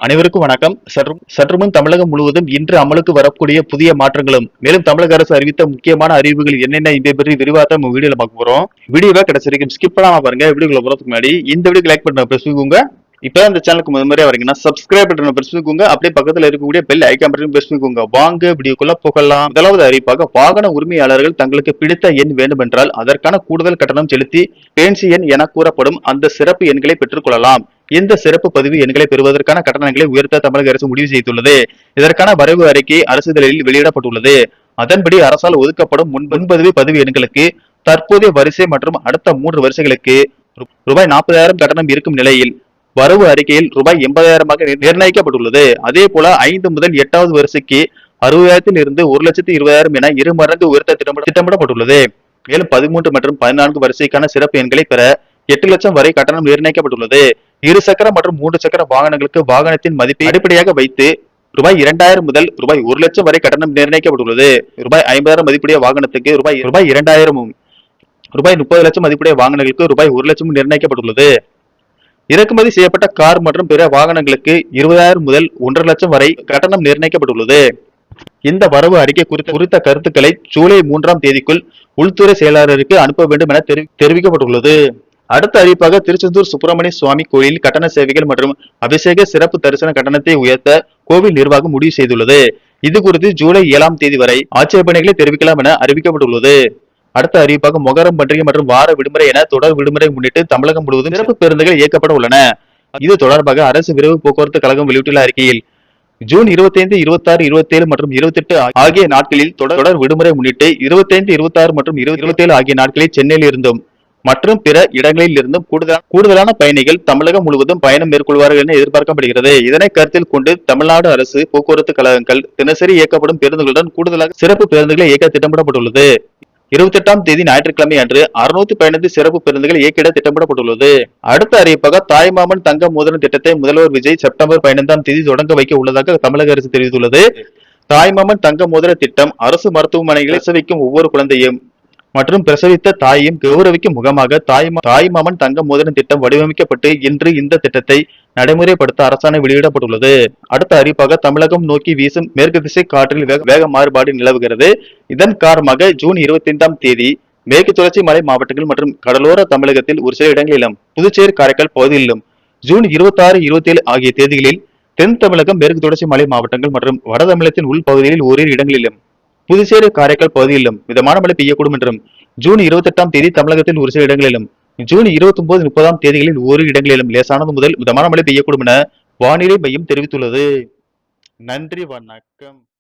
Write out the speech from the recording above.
அனைவருக்கும் வணக்கம். சற்றுமுன் தமிழகம் முழுவதும் இன்று அமலுக்கு வரக்கூடிய புதிய மாற்றங்களும், மேலும் தமிழக அரசு அறிவித்த முக்கியமான அறிவிப்புகள் என்னென்ன இதை பற்றி விரிவாக நம்ம வீடியோல பார்க்க போறோம். வீடியோவை கடைசி வரைக்கும் ஸ்கிப் பண்ணாம பாருங்க. வீடியோக்குள்ள போறதுக்கு முன்னாடி இந்த வீடியோ லைக் பண்ண பிரஸ் பண்ணிக்கோங்க. இப்ப இந்த சேனலுக்கு முதல் வரீங்கன்னா சப்ஸ்கிரைப் பட்டனை பிரஸ் பண்ணிக்கோங்க. அப்படியே பக்கத்துல இருக்கக்கூடிய பெல் ஐகான் பட்டனை பிரஸ் பண்ணிக்கோங்க. வாங்க வீடியோக்குள்ள போகலாம். முதலாவது அறிவிப்பாக, வாகன உரிமையாளர்கள் தங்களுக்கு பிடித்த எண் வேண்டுமென்றால் அதற்கான கூடுதல் கட்டணம் செலுத்தி பேன்சி எண் என கூறப்படும் அந்த சிறப்பு எண்களை பெற்றுக் கொள்ளலாம். இந்த சிறப்பு பதிவு எண்களை பெறுவதற்கான கட்டணங்களை உயர்த்த தமிழக அரசு முடிவு செய்துள்ளது. இதற்கான வரைவு அறிக்கை அரசிதழில் வெளியிடப்பட்டுள்ளது. அதன்படி அரசால் ஒதுக்கப்படும் முன்பதிவு பதிவு எண்களுக்கு தற்போதைய வரிசை மற்றும் அடுத்த 3 வரிசைகளுக்கு ரூபாய் 40,000 கட்டணம் இருக்கும் நிலையில் வரவு அறிக்கையில் ரூபாய் 80,000 நிர்ணயிக்கப்பட்டுள்ளது. அதே போல 5 முதல் 8வது வரிசைக்கு 60,000 இருந்து 1,20,000 என 2 மடங்கு உயர்த்த திட்டமிடப்பட்டுள்ளது. மேலும் 13 மற்றும் 14 வரிசைக்கான சிறப்பு எண்களை பெற 8 லட்சம் வரை கட்டணம் நிர்ணயிக்கப்பட்டுள்ளது. 2 சக்கர மற்றும் 3 சக்கர வாகனங்களுக்கு வாகனத்தின் மதிப்பை அடிப்படையாக வைத்து ரூபாய் 2,000 முதல் ரூபாய் 1 லட்சம் வரை கட்டணம் நிர்ணயிக்கப்பட்டுள்ளது. ரூபாய் 50,000 மதிப்புடைய வாகனத்துக்கு ரூபாய் 2,000, ரூபாய் 30 லட்சம் மதிப்புடைய வாகனங்களுக்கு ரூபாய் 1 லட்சம் நிர்ணயிக்கப்பட்டுள்ளது. இறக்குமதி செய்யப்பட்ட கார் மற்றும் பிற வாகனங்களுக்கு 20,000 முதல் 1,50,000 லட்சம் வரை கட்டணம் நிர்ணயிக்கப்பட்டுள்ளது. இந்த வரவு அறிக்கை குறித்த கருத்துக்களை ஜூலை 3ஆம் தேதிக்குள் உள்துறை செயலாளருக்கு அனுப்ப வேண்டும் என தெரிவிக்கப்பட்டுள்ளது. அடுத்த அறிவிப்பாக, திருச்செந்தூர் சுப்பிரமணிய சுவாமி கோயிலில் கட்டண சேவைகள் மற்றும் அபிஷேக சிறப்பு தரிசன கட்டணத்தை உயர்த்த கோவில் நிர்வாகம் முடிவு செய்துள்ளது. இது குறித்து ஜூலை 7ஆம் தேதி வரை ஆட்சேபனைகளை தெரிவிக்கலாம் என அறிவிக்கப்பட்டுள்ளது. அடுத்த அறிவிப்பாக, மொகரம் பண்டிகை மற்றும் வார விடுமுறை என தொடர் விடுமுறை முன்னிட்டு தமிழகம் முழுவதும் சிறப்பு பேருந்துகள் இயக்கப்பட உள்ளன. இது தொடர்பாக அரசு விரைவு போக்குவரத்து கழகம் வெளியிட்டுள்ள அறிக்கையில், ஜூன் 25, 26, 27 மற்றும் 28 ஆகிய நாட்களில் தொடர் விடுமுறை முன்னிட்டு 25, 26 மற்றும் 27 ஆகிய நாட்களில் சென்னையில் இருந்தும் மற்றும் பிற இடங்களில் இருந்தும் கூடுதலான பயணிகள் தமிழகம் முழுவதும் பயணம் மேற்கொள்வார்கள் என எதிர்பார்க்கப்படுகிறது. இதனை கருத்தில் கொண்டு தமிழ்நாடு அரசு போக்குவரத்து கழகங்கள் தினசரி இயக்கப்படும் பேருந்துகளுடன் கூடுதலாக சிறப்பு பேருந்துகளை இயக்க திட்டமிடப்பட்டுள்ளது. 28ஆம் தேதி ஞாயிற்றுக்கிழமை அன்று 615 சிறப்பு பேருந்துகள் இயக்கிட திட்டமிடப்பட்டுள்ளது. அடுத்த அறிவிப்பாக, தாய்மாமன் தங்க மோதிரம் திட்டத்தை முதல்வர் விஜய் செப்டம்பர் 15ஆம் தேதி தொடங்க வைக்க உள்ளதாக தமிழக அரசு தெரிவித்துள்ளது. தாய்மாமன் தங்க மோதிர திட்டம் அரசு மருத்துவமனைகளில் பிரசவிக்கும் ஒவ்வொரு குழந்தையும் மற்றும் பிரசவித்த தாயையும் கௌரவிக்கும் முகமாக தாய்மாமன் தங்க மோதிரம் திட்டம் வடிவமைக்கப்பட்டு இன்று இந்த திட்டத்தை நடைமுறைப்படுத்த அரசாணை வெளியிடப்பட்டுள்ளது. அடுத்த அறிவிப்பாக, தமிழகம் நோக்கி வீசும் மேற்கு திசை காற்றில் வேக மாறுபாடு நிலவுகிறது. இதன் காரணமாக ஜூன் 25ஆம் தேதி மேற்கு தொடர்ச்சி மலை மாவட்டங்கள் மற்றும் கடலோர தமிழகத்தில் ஒரு சில இடங்களிலும், புதுச்சேரி காரைக்கால் பகுதிகளிலும், ஜூன் 26, 27 ஆகிய தேதிகளில் தென் தமிழகம் மேற்கு தொடர்ச்சி மலை மாவட்டங்கள் மற்றும் வட தமிழகத்தின் உள் பகுதிகளில் ஓரிரு இடங்களிலும், புதுச்சேரி காரைக்கால் பகுதிகளிலும் மிதமான மழை பெய்யக்கூடும் என்றும், ஜூன் 28ஆம் தேதி தமிழகத்தில் ஒரு சில இடங்களிலும், ஜூன் 29, 30ஆம் தேதிகளில் ஓரிரு இடங்களிலும் லேசானது முதல் மிதமான மழை பெய்யக்கூடும் என வானிலை மையம் தெரிவித்துள்ளது. நன்றி, வணக்கம்.